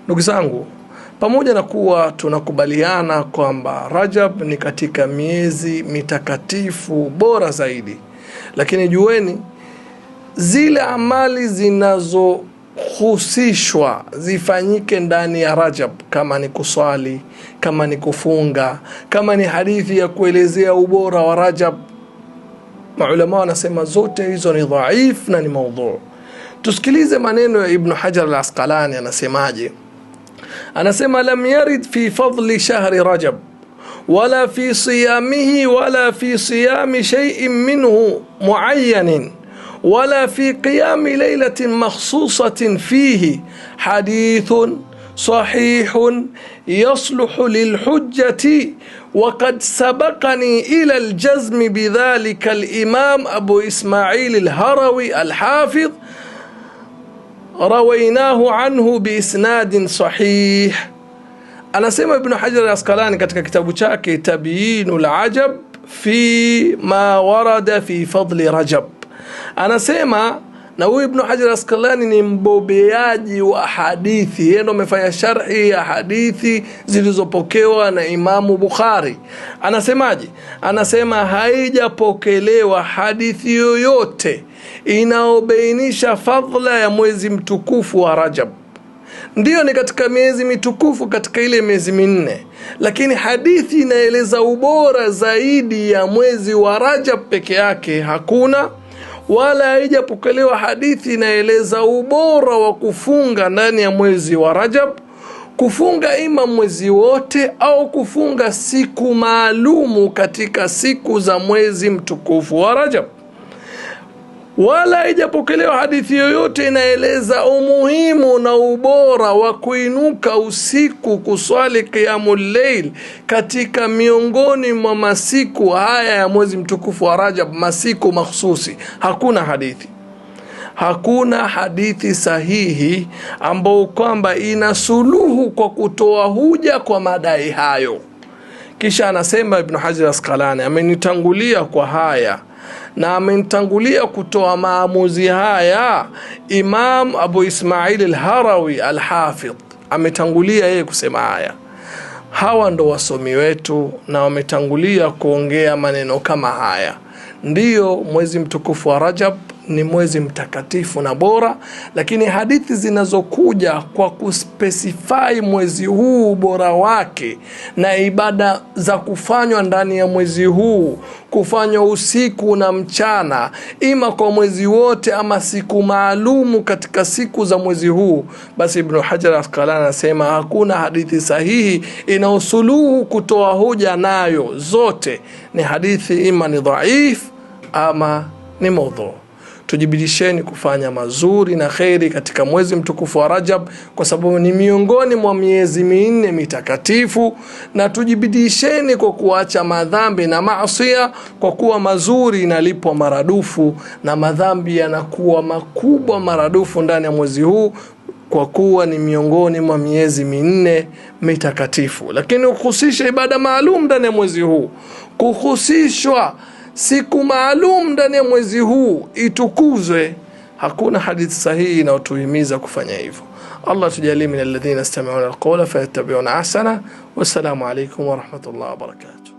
Ndugu zangu, pamoja na kuwa tunakubaliana kwamba Rajab ni katika miezi mitakatifu bora zaidi, lakini jueni zile amali zinazohusishwa zifanyike ndani ya Rajab, kama ni kuswali, kama ni kufunga, kama ni hadithi ya kuelezea ubora wa Rajab, maulama wanasema zote hizo ni dhaif na ni maudhu. Tusikilize maneno ya Ibn Hajar al-Asqalani, anasemaje? Anasema lam yarid fi fadli shahri Rajab wala fi siyamihi wala fi siyami shay'in minhu muayyanin wala fi qiyami laylatin makhsusatin fihi hadithun صحيح يصلح للحجة وقد سبقني إلى الجزم بذلك الإمام أبو إسماعيل الهروي الحافظ رويناه عنه بإسناد صحيح. anasema Ibn Hajar al-Asqalani katika kitabu chake Tabyinul Ajab fi ma warada fi fadli Rajab, anasema, na huyu Ibn Hajar al-Asqalani ni mbobeaji wa hadithi, yeye ndo amefanya sharhi ya hadithi zilizopokewa na Imamu Bukhari. Anasemaje? Anasema haijapokelewa hadithi yoyote inaobainisha fadhila ya mwezi mtukufu wa Rajab. Ndiyo, ni katika miezi mitukufu katika ile miezi minne, lakini hadithi inaeleza ubora zaidi ya mwezi wa Rajab peke yake hakuna, wala haijapokelewa hadithi inaeleza ubora wa kufunga ndani ya mwezi wa Rajab, kufunga ima mwezi wote au kufunga siku maalumu katika siku za mwezi mtukufu wa Rajab. Wala haijapokelewa hadithi yoyote inaeleza umuhimu na ubora wa kuinuka usiku kuswali qiyamul layl katika miongoni mwa masiku haya ya mwezi mtukufu wa Rajab, masiku makhsusi. Hakuna hadithi sahihi ambao kwamba inasuluhu kwa kutoa huja kwa madai hayo. Kisha anasema Ibn Hajar al-Asqalani, amenitangulia kwa haya na amenitangulia kutoa maamuzi haya Imam Abu Ismail al-Harawi al-Hafidh, ametangulia yeye kusema haya. Hawa ndo wasomi wetu na wametangulia kuongea maneno kama haya. Ndiyo, mwezi mtukufu wa Rajab ni mwezi mtakatifu na bora, lakini hadithi zinazokuja kwa kuspecify mwezi huu bora wake na ibada za kufanywa ndani ya mwezi huu, kufanywa usiku na mchana, ima kwa mwezi wote ama siku maalumu katika siku za mwezi huu, basi Ibn Hajar al-Asqalani anasema hakuna hadithi sahihi inaosuluhu kutoa hoja nayo. Zote ni hadithi ima ni dhaif ama ni maudhu. Tujibidisheni kufanya mazuri na khairi katika mwezi mtukufu wa Rajab, kwa sababu ni miongoni mwa miezi minne mitakatifu, na tujibidisheni kwa kuacha madhambi na maasiya, kwa kuwa mazuri inalipwa maradufu na madhambi yanakuwa makubwa maradufu ndani ya mwezi huu, kwa kuwa ni miongoni mwa miezi minne mitakatifu. Lakini kuhusisha ibada maalum ndani ya mwezi huu, kuhusishwa siku maalum ndani ya mwezi huu itukuzwe, hakuna hadithi sahihi inayotuhimiza kufanya hivyo. Allah tujalie min alladhina yastami'una alqawla fayattabi'una ahsana. Wassalamu alaykum wa rahmatullahi wa barakatuh.